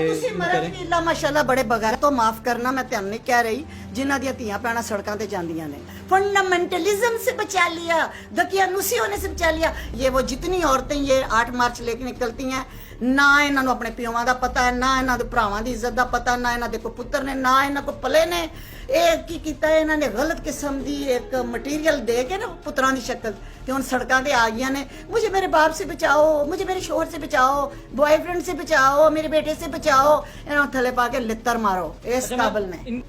ਤੁਸੀਂ ਮਰਨ ਵੀ ਅੱਲਾ ਮਾਸ਼ਾਅੱਲਾ ਬੜੇ ਬਗੈਰ ਤੋਂ ਮਾਫ करना मैं ਤੁਹਾਨੂੰ नहीं कह रही जिन्हां ਦੀਆਂ ਧੀਆਂ ਭੈਣਾਂ ਸੜਕਾਂ ਤੇ ਜਾਂਦੀਆਂ ਨੇ फंडामेंटलिज्म से बचा लिया दकियानुसी होने से बचा लिया ये वो जितनी औरतें ये 8 मार्च लेके निकलती हैं ਨਾ ਇਹਨਾਂ ਨੂੰ ਆਪਣੇ ਪਿਓਾਂ ਦਾ ਪਤਾ ਹੈ ਨਾ ਇਹਨਾਂ ਦੇ ਭਰਾਵਾਂ ਦੀ ਇੱਜ਼ਤ ਦਾ ਪਤਾ ਨਾ ਇਹਨਾਂ ਦੇ ਕੋ ਪੁੱਤਰ ਨੇ ਨਾ ਇਹਨਾਂ ਕੋ ਪਲੇ ਨੇ ਇਹ ਕੀ ਕੀਤਾ ਇਹਨਾਂ ਨੇ ਗਲਤ ਕਿਸਮ ਦੀ ਇੱਕ ਮਟੀਰੀਅਲ ਦੇ ਕੇ ਨਾ ਪੁੱਤਰਾਂ ਦੀ ਸ਼ਕਲ ਤੇ ਹੁਣ ਸੜਕਾਂ ਤੇ ਆ ਗਈਆਂ ਨੇ मुझे मेरे बाप से बचाओ मुझे मेरे शोहर से बचाओ बॉयफ्रेंड से बचाओ मेरे बेटे से बचाओ इन्होंने थले पा के लित्तर मारो इस काबिल में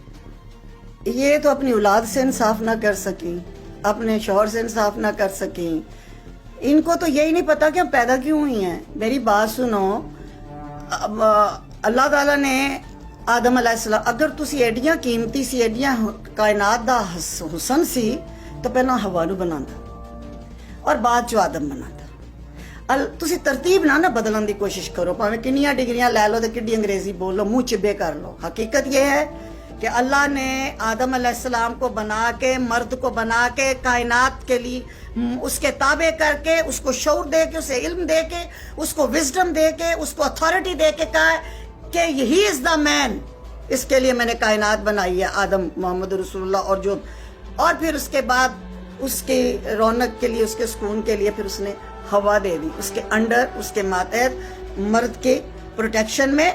ये तो अपनी औलाद से इंसाफ ना कर सकी अपने शोहर से इंसाफ ना कर सकी इनको तो यही नहीं पता कि हम पैदा क्यों हुई हैं मेरी बात सुनो अल्लाह ताला ने आदम अलैहिस्सलाम अगर तुसी एडियां कीमती सी एडियां कायनात दा हुसन सी तो पहला हवा नूं बनांदा और बाद चो आदम बनांदा तुसी तरतीब ना बदलने की कोशिश करो भावें किन्नियां डिग्रियां लै लो ते किड्डी अंग्रेजी बोल लो मुंह चिब्बे कर लो हकीकत ये है कि अल्लाह ने आदम अलैहिस्सलाम को बना के मर्द को बना के कायनात के लिए उसके ताबे करके उसको शऊर दे के उसे इल्म दे के उसको विजडम दे के उसको अथॉरिटी दे के कहा कि यही इज द मैन इसके लिए मैंने कायनात बनाई है आदम मोहम्मद रसूलुल्लाह और फिर उसके बाद उसकी रौनक के लिए उसके सुकून के लिए फिर उसने हवा दे दी उसके अंडर उसके मातहत मर्द के प्रोटेक्शन में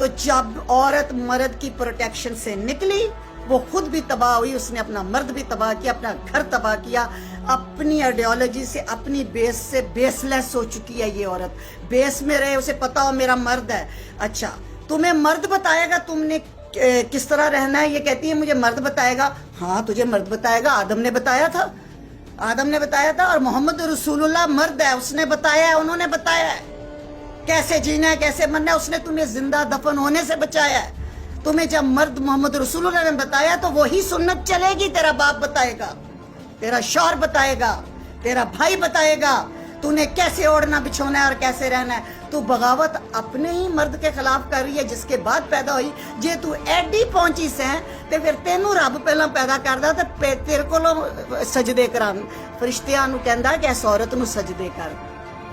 तो जब औरत मर्द की प्रोटेक्शन से निकली वो खुद भी तबाह हुई उसने अपना मर्द भी तबाह किया अपना घर तबाह किया अपनी आइडियोलॉजी से अपनी बेस से बेसलेस हो चुकी है ये औरत बेस में रहे उसे पता हो मेरा मर्द है अच्छा तुम्हें मर्द बताएगा तुमने किस तरह रहना है ये कहती है मुझे मर्द बताएगा हाँ तुझे मर्द बताएगा आदम ने बताया था और मोहम्मद रसूलुल्लाह मर्द है उसने बताया है उन्होंने बताया है कैसे जीना है कैसे मरना है उसने तुम्हें जिंदा दफन होने से बचाया है तुम्हें जब मर्द मोहम्मद रसूलुल्लाह ने बताया तो वही सुन्नत चलेगी तेरा बाप बताएगा तेरा शौहर बताएगा तेरा भाई बताएगा तूने कैसे ओढ़ना बिछोना है और कैसे रहना है तू बगावत अपने ही मर्द के खिलाफ कर रही है जिसके बाद पैदा हुई जे तू एडी पहुंची से ते फिर तेनू रब पहला पैदा करदा ते तेरे कोलों सजदे करा फरिश्तियां नू कहंदा कि इस औरत नू सजदे कर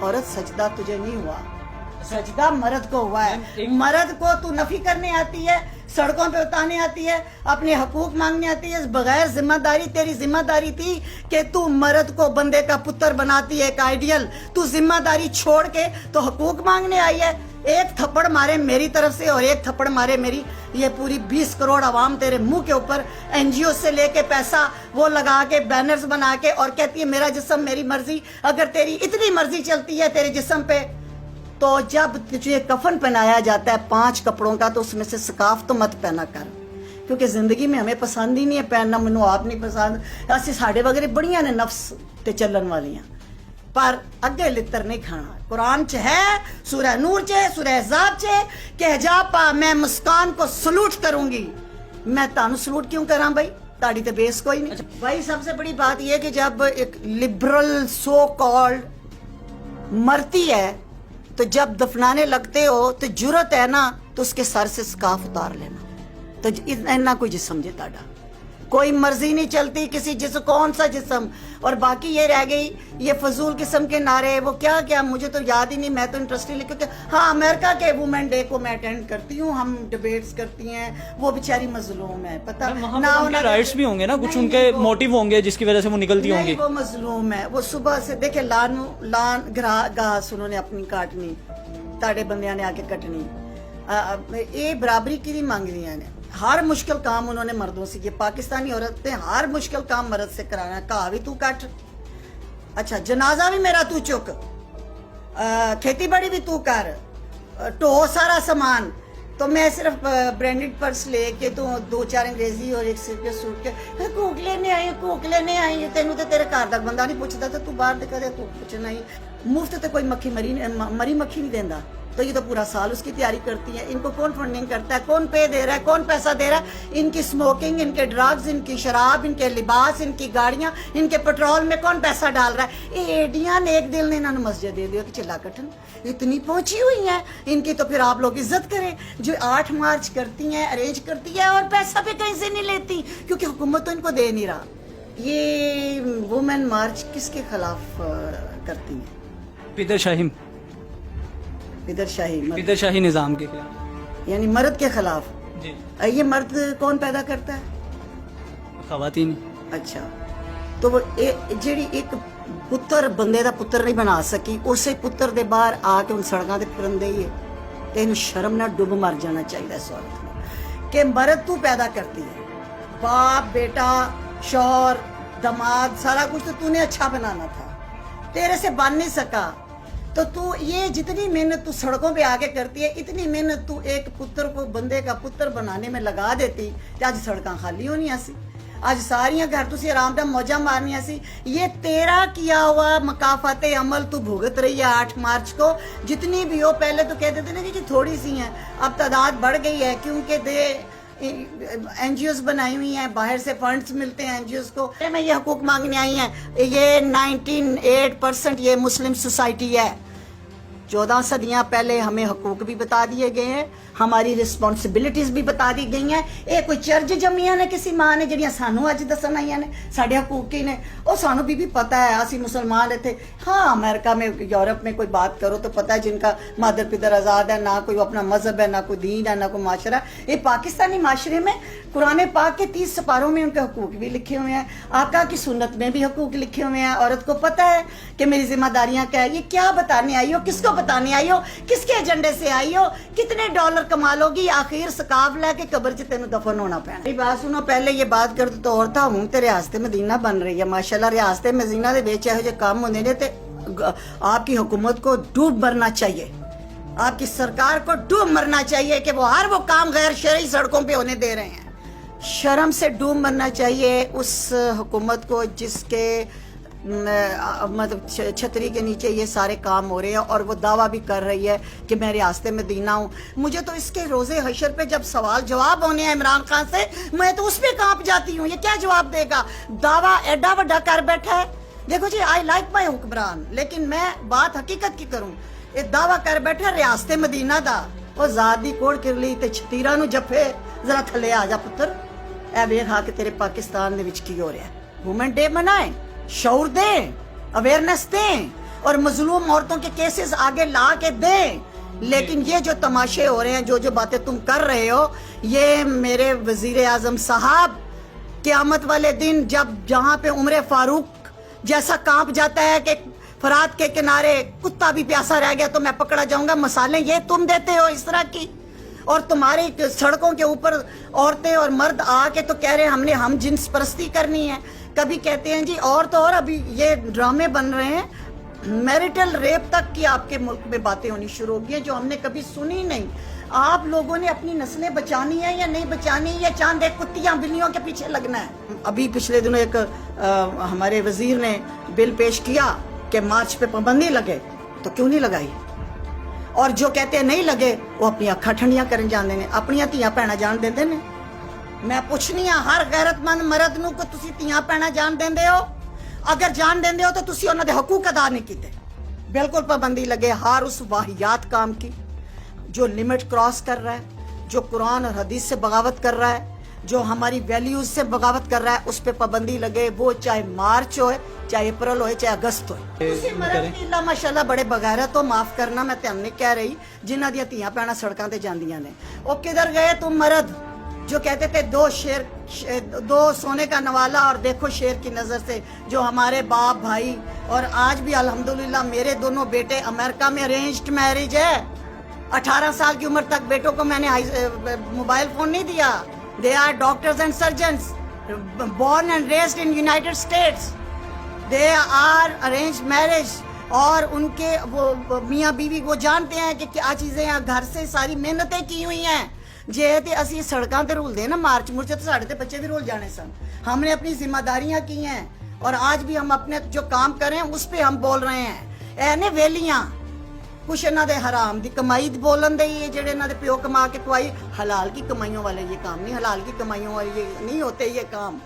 औरत सजदा तुझे नहीं हुआ सजदा मर्द को हुआ है मर्द को तू नफी करने आती है सड़कों पे उतारने आती है अपने हकूक मांगने आती है बगैर जिम्मेदारी तेरी जिम्मेदारी थी कि तू मर्द को बंदे का पुत्र बनाती है एक आइडियल तू जिम्मेदारी छोड़ के तो हकूक मांगने आई है एक थप्पड़ मारे मेरी तरफ से और एक थप्पड़ मारे मेरी ये पूरी 20 करोड़ आवाम तेरे मुंह के ऊपर एनजीओ से लेके पैसा वो लगा के बैनर्स बना के और कहती है मेरा जिस्म मेरी मर्जी अगर तेरी इतनी मर्जी चलती है तेरे जिस्म पे तो जब तुझे कफन पहनाया जाता है 5 कपड़ों का तो उसमें से स्काफ तो मत पहना कर क्योंकि जिंदगी में हमें पसंद ही नहीं है पहनना मैनू आप नहीं पसंद असं साढ़े वगैरह बड़िया ने नफ्स ते चलन वालियां पर अगे लित्र नहीं खाना कुरान च है सूरह नूर च सूरह अहज़ाब च कि हिजाब पा मैं मुस्कान को सलूट करूंगी मैं तानू सलूट क्यों करा भाई ताड़ी तो बेस कोई नहीं भाई सबसे बड़ी बात यह कि जब एक लिबरल सो कॉल्ड मरती है तो जब दफनाने लगते हो तो जुर्रत है ना तो उसके सर से स्काफ उतार लेना तो इतना कोई जिस्म जे ताड़ा कोई मर्जी नहीं चलती किसी जिस्म कौन सा जिस्म और बाकी ये रह गई ये फजूल किस्म के नारे वो क्या क्या मुझे तो याद ही नहीं मैं तो इंटरेस्ट नहीं क्योंकि हाँ अमेरिका के वुमेन डे को मैं अटेंड करती हूँ हम डिबेट्स करती हैं वो बेचारी मजलूम है पता ना उनके राइट्स भी होंगे ना कुछ उनके मोटिव होंगे जिसकी वजह से वो निकलती होंगी वो मजलूम है वो सुबह से देखे लान घास उन्होंने अपनी काटनी ताड़े बंदियां ने आके कटनी ये बराबरी की नहीं मांग रही ने हर मुश्किल काम उन्होंने मर्दों से किया पाकिस्तानी औरतें हर मुश्किल काम मर्द से कराना कहा भी तू कट अच्छा जनाजा भी मेरा तू चुक खेती बाड़ी भी तू कर ढो सारा सामान तो मैं सिर्फ ब्रांडेड पर्स लेके तो 2-4 अंग्रेजी और एक सिर पे सूट के कोक लेने आई तेनू तो तेरे घर तक बंदा नहीं पूछता तो तू बाहर कदे तू पूछना ही मुफ्त तो कोई मक्खी मरी मक्खी नहीं देता तो ये तो पूरा साल उसकी तैयारी करती है इनको कौन फंडिंग करता है कौन पे दे रहा है कौन पैसा दे रहा है इनकी स्मोकिंग इनके ड्रग्स इनकी शराब इनके लिबास इनकी गाड़ियां इनके पेट्रोल में कौन पैसा डाल रहा है ये एडियां ने एक दिल ने इन्होंने मस्जिद दे दिया कि चिल्ला कटन इतनी पहुंची हुई है इनकी तो फिर आप लोग इज्जत करें जो 8 मार्च करती हैं अरेंज करती है और पैसा भी कहीं से नहीं लेती क्योंकि हुकूमत तो इनको दे नहीं रहा ये वुमेन मार्च किसके खिलाफ करती है पिदरशाही इधर शाही निज़ाम के खिलाफ यानी मर्द के खिलाफ। जी ये मर्द कौन पैदा करता है? खवातीन। अच्छा, तो वो ਜਿਹੜੀ ਇੱਕ ਪੁੱਤਰ ਬੰਦੇ ਦਾ ਪੁੱਤਰ ਨਹੀਂ ਬਣਾ ਸਕੀ, ਉਸੇ ਪੁੱਤਰ ਦੇ ਬਾਹਰ ਆ ਕੇ ਹੁਣ ਸੜਕਾਂ ਤੇ ਫਿਰਨ ਦੇਈਏ ਤੇ ਇਹਨੂੰ ਸ਼ਰਮ ਨਾਲ ਡੁੱਬ ਮਰ ਜਾਣਾ ਚਾਹੀਦਾ ਇਸ ਔਰਤ ਨੂੰ ਕਿ ਮਰਦ ਤੂੰ ਪੈਦਾ करती है, बाप बेटा शौहर दामाद सारा कुछ तो तूने अच्छा बनाना था, तेरे से बन नहीं सका, तो तू ये जितनी मेहनत तू सड़कों पे आके करती है, इतनी मेहनत तू एक पुत्र को बंदे का पुत्र बनाने में लगा देती ते अज सड़कां खाली होनी सी, अज सारियां घर तुसी आराम नाल मौजा मारनियां सी। ये तेरा किया हुआ मकाफाते अमल तू भुगत रही है 8 मार्च को, जितनी भी हो। पहले तो कहते थे ना कि थोड़ी सी हैं, अब तादाद बढ़ गई है क्योंकि एनजीओस बनाई हुई हैं, बाहर से फंड्स मिलते हैं एनजीओस को। में ये हकूक मांगने आई हैं, ये 98% ये मुस्लिम सोसाइटी है। 14 सदियां पहले हमें हकूक भी बता दिए गए हैं, हमारी रिस्पॉन्सिबिलिटीज भी बता दी गई हैं। ये कोई चर्च जमिया ने किसी मां ने ਜਿਹੜੀਆਂ ਸਾਨੂੰ ਅੱਜ ਦੱਸਣ ਆਈਆਂ ਨੇ ਸਾਡੇ हकूक की ने, और सानू भी पता है, असी मुसलमान थे। हाँ, अमेरिका में यूरोप में कोई बात करो तो पता है जिनका मादर पितर आज़ाद है, ना कोई अपना मजहब है, ना कोई दीन है, ना कोई माशरा। ये पाकिस्तानी माशरे में कुरान पाक के 30 सिपारों में उनके हकूक भी लिखे हुए हैं, आका की सुन्नत में भी हकूक लिखे हुए हैं। औरत को पता है कि मेरी जिम्मेदारियां क्या है। ये क्या बताने आई हो, किसको बताने आई हो, किसके एजेंडे से आई हो, कितने डॉलर कमा लोगी, आखिर सकाफ लेके कब्र च तेन दफन होना पैना। मेरी बात सुनो, पहले ये बात कर तो और था, हूं ते रियासत मदीना बन रही है माशाल्लाह। रियासत मदीना दे विच इहो जे काम होंदे ने ते आपकी हुकूमत को डूब मरना चाहिए, आपकी सरकार को डूब मरना चाहिए कि वो हर वो काम गैर शरई सड़कों पे होने दे रहे हैं। शर्म से डूब मरना चाहिए उस हुकूमत को जिसके मतलब छतरी के नीचे ये सारे काम हो रहे हैं, और वो दावा भी कर रही है कि मैं रियासत मदीना हूँ। मुझे तो इसके रोजे हशर पे जब सवाल जवाब होने हैं इमरान खान से, मैं तो उस पे कांप जाती हूँ। ये क्या जवाब देगा? दावा एडा वड्डा कर बैठा है। देखो जी, आई लाइक माई हुक्मरान, लेकिन मैं बात हकीकत की करूँ, ये दावा कर बैठा रियासत मदीना दा। वो जात दी कोड़ किरली ते छतीरा नू जफे, जरा थले आ जा पुत्र, ए वेख आ के तेरे पाकिस्तान दे विच की हो रहा है। वुमेन डे मनाए, शऊर दें, अवेयरनेस दें, और मजलूम औरतों के केसेस आगे ला के दें। लेकिन ये जो तमाशे हो रहे हैं, जो जो बातें तुम कर रहे हो, ये मेरे वजीर आजम साहब क़यामत वाले दिन जब जहाँ पे उम्र फारूक जैसा कांप जाता है कि फरात के किनारे कुत्ता भी प्यासा रह गया तो मैं पकड़ा जाऊंगा, मिसालें ये तुम देते हो इस तरह की। और तुम्हारी सड़कों के ऊपर औरतें और मर्द आके तो कह रहे हैं हमने हम जिन्स परस्ती करनी है। कभी कहते हैं जी और तो और अभी ये ड्रामे बन रहे हैं, मैरिटल रेप तक की आपके मुल्क में बातें होनी शुरू हो गई हैं जो हमने कभी सुनी नहीं। आप लोगों ने अपनी नस्लें बचानी है या नहीं बचानी, या चांद एक कुत्तियां बिल्लियों के पीछे लगना है? अभी पिछले दिनों एक हमारे वजीर ने बिल पेश किया कि मार्च पे पाबंदी लगे, तो क्यों नहीं लगाई? और जो कहते हैं नहीं लगे वो अपनी अखा ठंडियां करन जांदे ने, अपनी धीआं भैणां जान देंदे ने। मैं पुछनी हां हर गैरतमंद मर्द नूं कि तुसीं धीआं भैणां जान देंदे हो? अगर जान देंदे हो तो तुसीं उन्हां दे हकूक अदा नहीं कीते। बिल्कुल पाबंदी लगे हर उस वाहियात काम की जो लिमिट क्रॉस कर रहा है, जो कुरान और हदीस से बगावत कर रहा है, जो हमारी वैल्यूज से बगावत कर रहा है, उस पे पाबंदी लगे। वो चाहे मार्च हो, चाहे अप्रैल हो, चाहे अगस्त हो। ਤੁਸੀਂ ਮਰਦ ਦੀ ਅੱਲਾ ਮਾਸ਼ਾਅੱਲਾ ਬੜੇ ਬਗੈਰਤ ਹੋ, ਮਾਫ करना मैं ਤੁਹਾਨੂੰ नहीं कह रही, जिन्हां ਦੀਆਂ ਧੀਆਂ ਭੈਣਾਂ ਸੜਕਾਂ ਤੇ ਜਾਂਦੀਆਂ ਨੇ। ਉਹ किधर गए तुम मर्द जो कहते थे दो सोने का नवाला और देखो शेर की नजर से, जो हमारे बाप भाई और आज भी अल्हम्दुलिल्लाह मेरे दोनों बेटे अमेरिका में अरेंज्ड मैरिज है। 18 साल की उम्र तक बेटों को मैंने मोबाइल फोन नहीं दिया। They are doctors and surgeons born and raised in United States. They are arranged marriage, और उनके वो मियाँ बीवी वो जानते हैं कि क्या चीज़ें हैं, घर से सारी मेहनतें की हुई हैं। जे ते असी सड़कों ते रुलदे ना मार्च मुर्च, तो साढ़े ते बच्चे भी रुल जाने सन। हमने अपनी जिम्मेदारियां की हैं, और आज भी हम अपने जो काम कर रहे हैं उस पर हम बोल रहे हैं। ऐने वेलियां कुछ इन्हों दे हराम की कमाई बोलन दे, ये जेडे इन्हों दे प्यो कमा के खुआई, हलाल की कमाइयों वाले ये काम नहीं, हलाल की कमाइयों वाले ये नहीं होते ये काम।